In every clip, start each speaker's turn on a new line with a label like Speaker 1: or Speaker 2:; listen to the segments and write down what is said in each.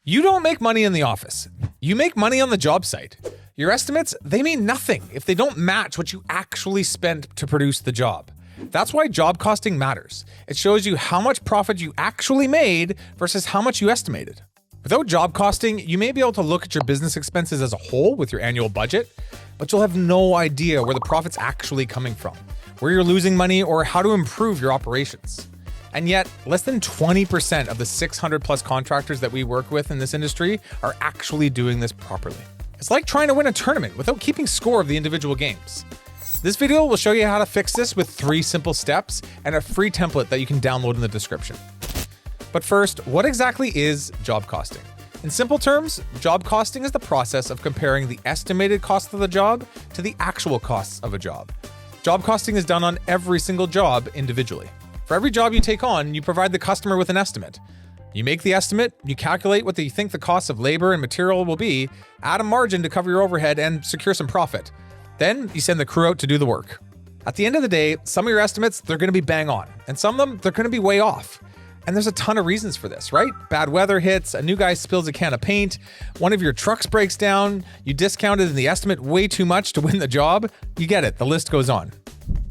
Speaker 1: You don't make money in the office. You make money on the job site. Your estimates, they mean nothing if they don't match what you actually spent to produce the job. That's why job costing matters. It shows you how much profit you actually made versus how much you estimated. Without job costing, you may be able to look at your business expenses as a whole with your annual budget, but you'll have no idea where the profit's actually coming from, where you're losing money, or how to improve your operations. And yet, less than 20% of the 600 plus contractors that we work with in this industry are actually doing this properly. It's like trying to win a tournament without keeping score of the individual games. This video will show you how to fix this with 3 simple steps and a free template that you can download in the description. But first, what exactly is job costing? In simple terms, job costing is the process of comparing the estimated cost of the job to the actual costs of a job. Job costing is done on every single job individually. For every job you take on, you provide the customer with an estimate. You make the estimate, you calculate what you think the cost of labor and material will be, add a margin to cover your overhead and secure some profit. Then you send the crew out to do the work. At the end of the day, some of your estimates, they're going to be bang on, and some of them, they're going to be way off. And there's a ton of reasons for this, right? Bad weather hits, a new guy spills a can of paint, one of your trucks breaks down, you discounted in the estimate way too much to win the job. You get it, the list goes on.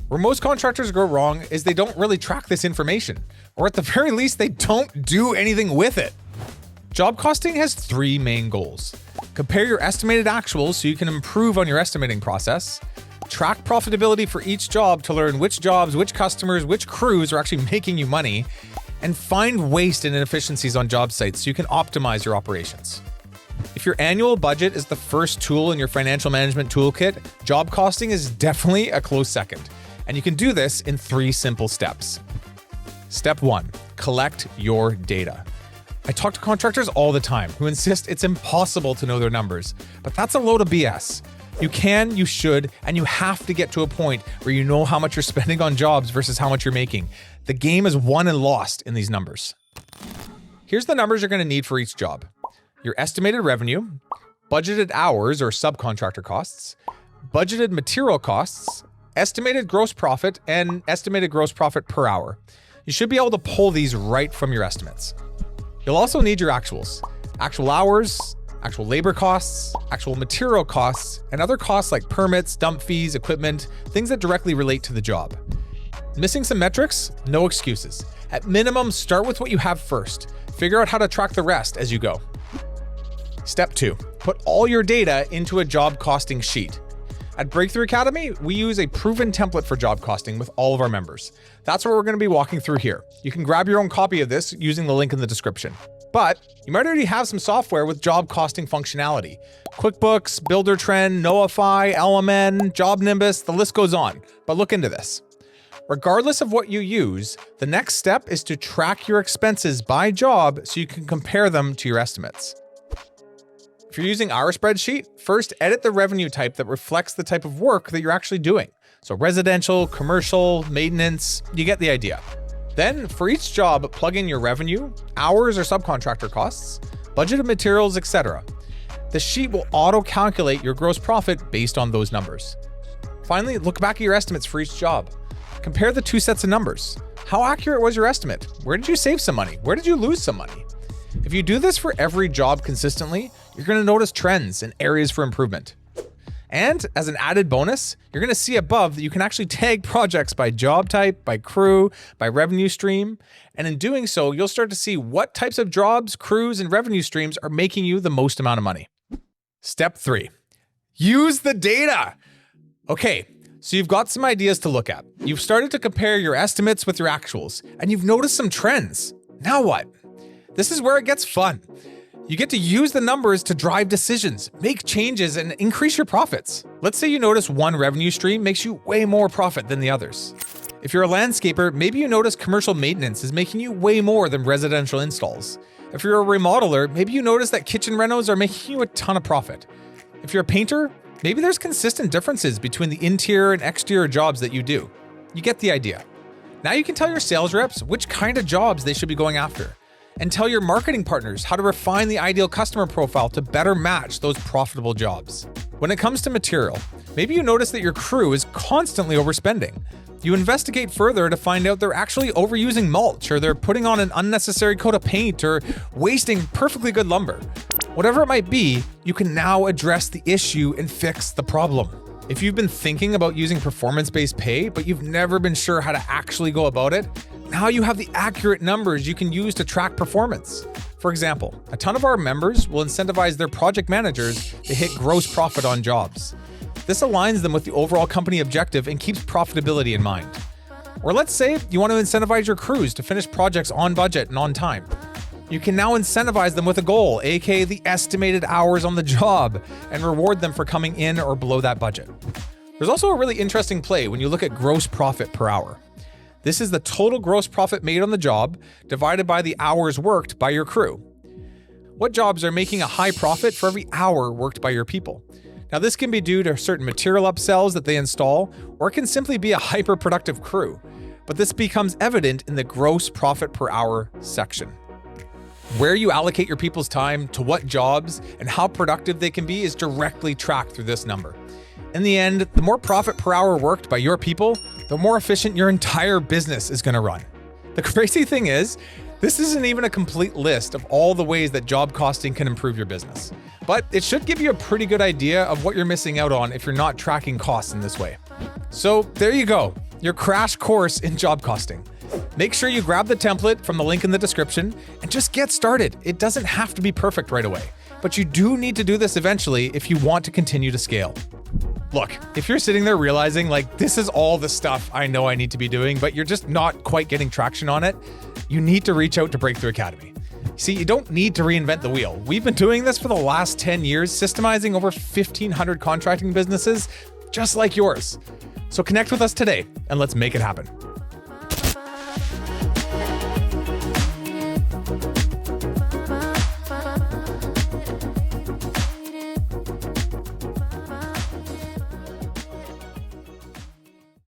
Speaker 1: Where most contractors go wrong is they don't really track this information, or at the very least, they don't do anything with it. Job costing has 3 main goals. Compare your estimated actuals so you can improve on your estimating process. Track profitability for each job to learn which jobs, which customers, which crews are actually making you money. And find waste and inefficiencies on job sites so you can optimize your operations. If your annual budget is the first tool in your financial management toolkit, job costing is definitely a close second. And you can do this in 3 simple steps. Step 1, collect your data. I talk to contractors all the time who insist it's impossible to know their numbers, but that's a load of BS. You can, you should, and you have to get to a point where you know how much you're spending on jobs versus how much you're making. The game is won and lost in these numbers. Here's the numbers you're going to need for each job. Your estimated revenue, budgeted hours or subcontractor costs, budgeted material costs, estimated gross profit, and estimated gross profit per hour. You should be able to pull these right from your estimates. You'll also need your actuals, actual hours, actual labor costs, actual material costs, and other costs like permits, dump fees, equipment, things that directly relate to the job. Missing some metrics? No excuses. At minimum, start with what you have first. Figure out how to track the rest as you go. Step 2, put all your data into a job costing sheet. At Breakthrough Academy, we use a proven template for job costing with all of our members. That's what we're going to be walking through here. You can grab your own copy of this using the link in the description. But you might already have some software with job costing functionality. QuickBooks, Buildertrend, Knowify, LMN, Job Nimbus, the list goes on. But look into this. Regardless of what you use, the next step is to track your expenses by job so you can compare them to your estimates. If you're using our spreadsheet, first edit the revenue type that reflects the type of work that you're actually doing. So residential, commercial, maintenance, you get the idea. Then for each job, plug in your revenue, hours or subcontractor costs, budgeted materials, etc. The sheet will auto-calculate your gross profit based on those numbers. Finally, look back at your estimates for each job. Compare the 2 sets of numbers. How accurate was your estimate? Where did you save some money? Where did you lose some money? If you do this for every job consistently, you're going to notice trends and areas for improvement. And as an added bonus, you're going to see above that you can actually tag projects by job type, by crew, by revenue stream. And in doing so, you'll start to see what types of jobs, crews, and revenue streams are making you the most amount of money. Step 3, use the data. Okay, so you've got some ideas to look at. You've started to compare your estimates with your actuals, and you've noticed some trends. Now what? This is where it gets fun. You get to use the numbers to drive decisions, make changes, and increase your profits. Let's say you notice one revenue stream makes you way more profit than the others. If you're a landscaper, maybe you notice commercial maintenance is making you way more than residential installs. If you're a remodeler, maybe you notice that kitchen renos are making you a ton of profit. If you're a painter, maybe there's consistent differences between the interior and exterior jobs that you do. You get the idea. Now you can tell your sales reps which kind of jobs they should be going after, and tell your marketing partners how to refine the ideal customer profile to better match those profitable jobs. When it comes to material, maybe you notice that your crew is constantly overspending. You investigate further to find out they're actually overusing mulch, or they're putting on an unnecessary coat of paint, or wasting perfectly good lumber. Whatever it might be, you can now address the issue and fix the problem. If you've been thinking about using performance-based pay, but you've never been sure how to actually go about it, now you have the accurate numbers you can use to track performance. For example, a ton of our members will incentivize their project managers to hit gross profit on jobs. This aligns them with the overall company objective and keeps profitability in mind. Or let's say you want to incentivize your crews to finish projects on budget and on time. You can now incentivize them with a goal, aka the estimated hours on the job, and reward them for coming in or below that budget. There's also a really interesting play when you look at gross profit per hour. This is the total gross profit made on the job divided by the hours worked by your crew. What jobs are making a high profit for every hour worked by your people? Now, this can be due to certain material upsells that they install, or it can simply be a hyper-productive crew. But this becomes evident in the gross profit per hour section. Where you allocate your people's time, to what jobs, and how productive they can be is directly tracked through this number. In the end, the more profit per hour worked by your people, the more efficient your entire business is going to run. The crazy thing is, this isn't even a complete list of all the ways that job costing can improve your business. But it should give you a pretty good idea of what you're missing out on if you're not tracking costs in this way. So there you go, your crash course in job costing. Make sure you grab the template from the link in the description and just get started. It doesn't have to be perfect right away, but you do need to do this eventually if you want to continue to scale. Look, if you're sitting there realizing like this is all the stuff I know I need to be doing, but you're just not quite getting traction on it, you need to reach out to Breakthrough Academy. See, you don't need to reinvent the wheel. We've been doing this for the last 10 years, systemizing over 1,500 contracting businesses just like yours. So connect with us today and let's make it happen.